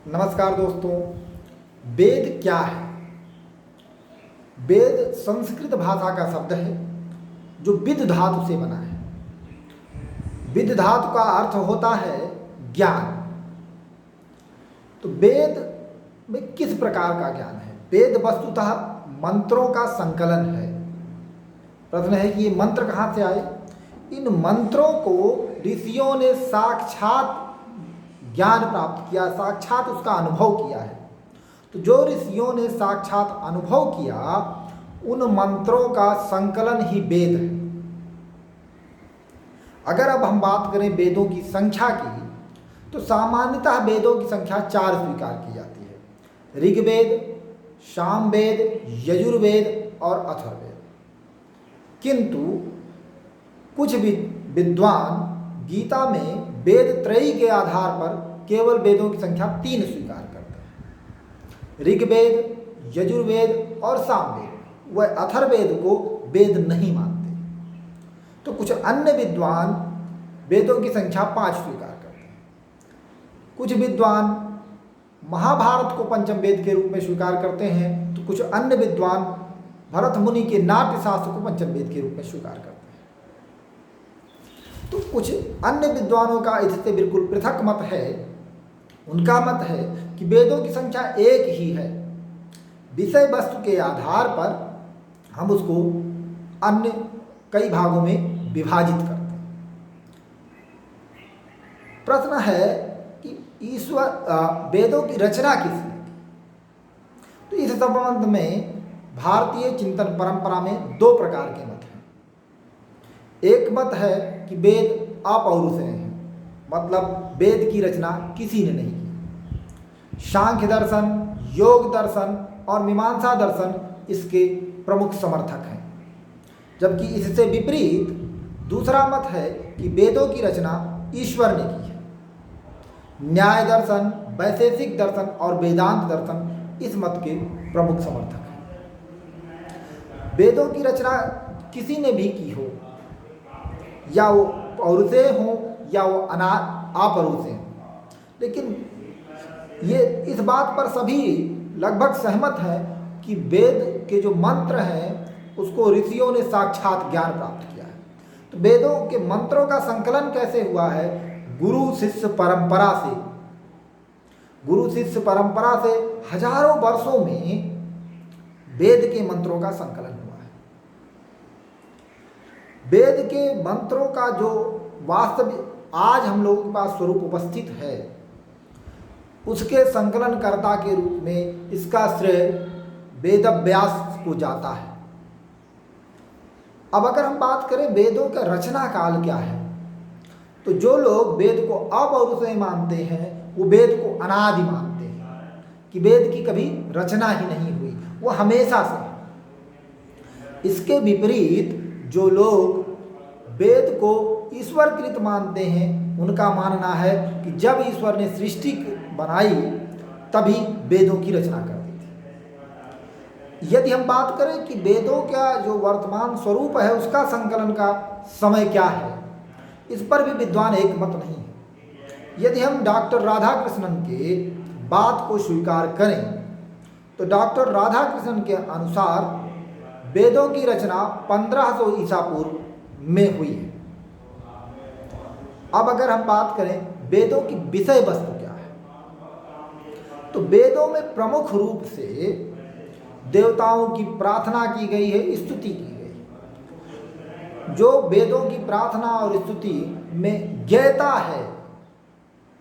नमस्कार दोस्तों। वेद क्या है? वेद संस्कृत भाषा का शब्द है जो विद धातु से बना है। विद धातु का अर्थ होता है ज्ञान। तो वेद में किस प्रकार का ज्ञान है? वेद वस्तुतः मंत्रों का संकलन है। प्रश्न है कि ये मंत्र कहाँ से आए? इन मंत्रों को ऋषियों ने साक्षात ज्ञान प्राप्त किया, साक्षात उसका अनुभव किया है। तो जो ऋषियों ने साक्षात अनुभव किया उन मंत्रों का संकलन ही वेद है। अगर अब हम बात करें वेदों की संख्या की, तो सामान्यतः वेदों की संख्या 4 स्वीकार की जाती है: ऋग्वेद, सामवेद, यजुर्वेद और अथर्ववेद। किंतु कुछ विद्वान गीता में वेद त्रयी के आधार पर केवल वेदों की संख्या 3 स्वीकार करते हैं: ऋग्वेद, यजुर्वेद और सामवेद। वह अथर्ववेद को वेद नहीं मानते। तो कुछ अन्य विद्वान वेदों की संख्या 5 स्वीकार करते हैं। कुछ विद्वान महाभारत को पंचम वेद के रूप में स्वीकार करते हैं, तो कुछ अन्य विद्वान भरत मुनि के नाट्य शास्त्र को पंचम वेद के रूप में स्वीकार करते हैं। तो कुछ अन्य विद्वानों का इससे बिल्कुल पृथक मत है। उनका मत है कि वेदों की संख्या एक ही है, विषय वस्तु के आधार पर हम उसको अन्य कई भागों में विभाजित करते हैं। प्रश्न है कि ईश्वर वेदों की रचना किसने की? तो इस संबंध में भारतीय चिंतन परंपरा में 2 प्रकार के मत हैं। एक मत है कि वेद अपौरुषेय हैं, मतलब वेद की रचना किसी ने नहीं की। सांख्य दर्शन, योग दर्शन और मीमांसा दर्शन इसके प्रमुख समर्थक हैं। जबकि इससे विपरीत दूसरा मत है कि वेदों की रचना ईश्वर ने की है। न्याय दर्शन, वैशेषिक दर्शन और वेदांत दर्शन इस मत के प्रमुख समर्थक हैं। वेदों की रचना किसी ने भी की हो, या वो पौरुषेय हो या वो अपौरुषेय हो, लेकिन ये इस बात पर सभी लगभग सहमत हैं कि वेद के जो मंत्र हैं उसको ऋषियों ने साक्षात ज्ञान प्राप्त किया है। तो वेदों के मंत्रों का संकलन कैसे हुआ है? गुरु शिष्य परंपरा से। गुरु शिष्य परंपरा से हजारों वर्षों में वेद के मंत्रों का संकलन हुआ है। वेद के मंत्रों का जो वास्तविक आज हम लोगों के पास स्वरूप उपस्थित है, उसके संकलनकर्ता के रूप में इसका श्रेय वेदव्यास को जाता है। अब अगर हम बात करें वेदों का रचना काल क्या है, तो जो लोग वेद को अपौरुषेय मानते हैं वो वेद को अनादि मानते हैं कि वेद की कभी रचना ही नहीं हुई, वो हमेशा से है। इसके विपरीत जो लोग वेद को ईश्वरकृत मानते हैं, उनका मानना है कि जब ईश्वर ने सृष्टि बनाई तभी वेदों की रचना कर दी थी। यदि हम बात करें कि वेदों का जो वर्तमान स्वरूप है उसका संकलन का समय क्या है, इस पर भी विद्वान एक मत नहीं है। यदि हम डॉक्टर राधाकृष्णन के बात को स्वीकार करें, तो डॉक्टर राधाकृष्णन के अनुसार वेदों की रचना 1500 ईसा पूर्व में हुई है। अब अगर हम बात करें वेदों की विषय वस्तु क्या है, तो वेदों में प्रमुख रूप से देवताओं की प्रार्थना की गई है, स्तुति की गई। जो वेदों की प्रार्थना और स्तुति में ज्ञेयता है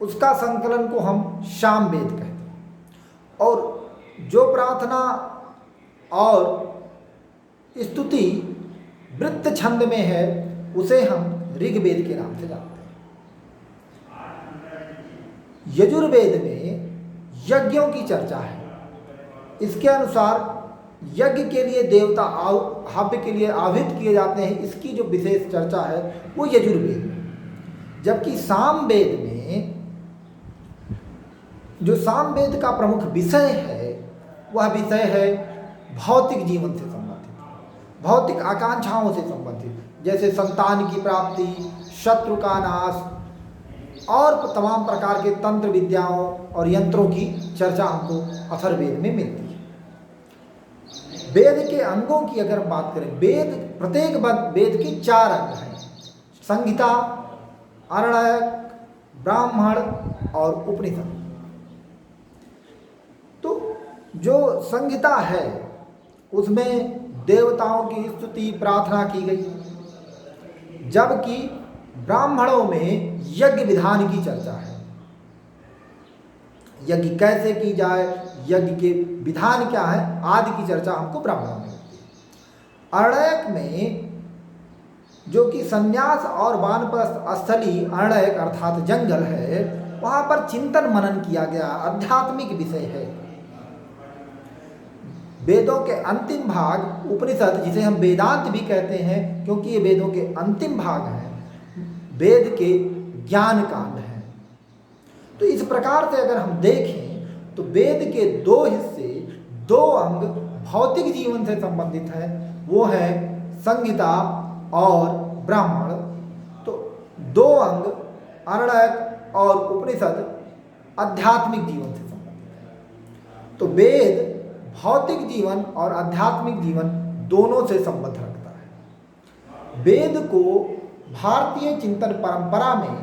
उसका संकलन को हम सामवेद कहते हैं, और जो प्रार्थना और स्तुति वृत्त छंद में है उसे हम ऋग्वेद के नाम से जानते हैं। यजुर्वेद में यज्ञों की चर्चा है। इसके अनुसार यज्ञ के लिए देवता हव्य के लिए आहुत किए जाते हैं, इसकी जो विशेष चर्चा है वो यजुर्वेद में। जबकि सामवेद में जो सामवेद का प्रमुख विषय है वह विषय है भौतिक जीवन से संबंधित, भौतिक आकांक्षाओं से संबंधित, जैसे संतान की प्राप्ति, शत्रु का नाश, और तमाम प्रकार के तंत्र विद्याओं और यंत्रों की चर्चा हमको अथर्ववेद में मिलती है। वेद के अंगों की अगर बात करें, वेद प्रत्येक वेद के 4 अंग हैं: संहिता, आरण्यक, ब्राह्मण और उपनिषद। तो जो संहिता है उसमें देवताओं की स्तुति प्रार्थना की गई, जबकि ब्राह्मणों में यज्ञ विधान की चर्चा है। यज्ञ कैसे की जाए, यज्ञ के विधान क्या है आदि की चर्चा हमको ब्राह्मणों में होती है। आरण्यक में जो कि संन्यास और वानप्रस्थ स्थली आरण्यक अर्थात जंगल है, वहाँ पर चिंतन मनन किया गया, आध्यात्मिक विषय है। वेदों के अंतिम भाग उपनिषद, जिसे हम वेदांत भी कहते हैं क्योंकि ये वेदों के अंतिम भाग हैं, वेद के ज्ञान कांड हैं। तो इस प्रकार से अगर हम देखें तो वेद के 2 हिस्से, 2 अंग भौतिक जीवन से संबंधित हैं, वो है संहिता और ब्राह्मण। तो 2 अंग आरण्यक और उपनिषद आध्यात्मिक जीवन से संबंधित है। तो वेद भौतिक जीवन और आध्यात्मिक जीवन दोनों से संबंध रखता है। वेद को भारतीय चिंतन परंपरा में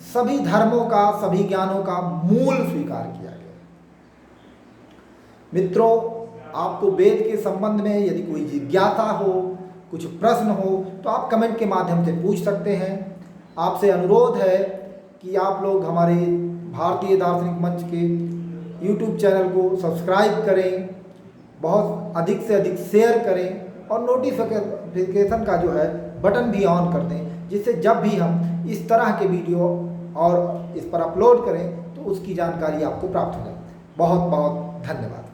सभी धर्मों का, सभी ज्ञानों का मूल स्वीकार किया गया। मित्रों, आपको वेद के संबंध में यदि कोई जिज्ञासा हो, कुछ प्रश्न हो, तो आप कमेंट के माध्यम से पूछ सकते हैं। आपसे अनुरोध है कि आप लोग हमारे भारतीय दार्शनिक मंच के YouTube चैनल को सब्सक्राइब करें, बहुत अधिक से अधिक शेयर करें और नोटिफिकेशन का जो है बटन भी ऑन कर दें, जिससे जब भी हम इस तरह के वीडियो और इस पर अपलोड करें तो उसकी जानकारी आपको प्राप्त हो जाए। बहुत बहुत धन्यवाद।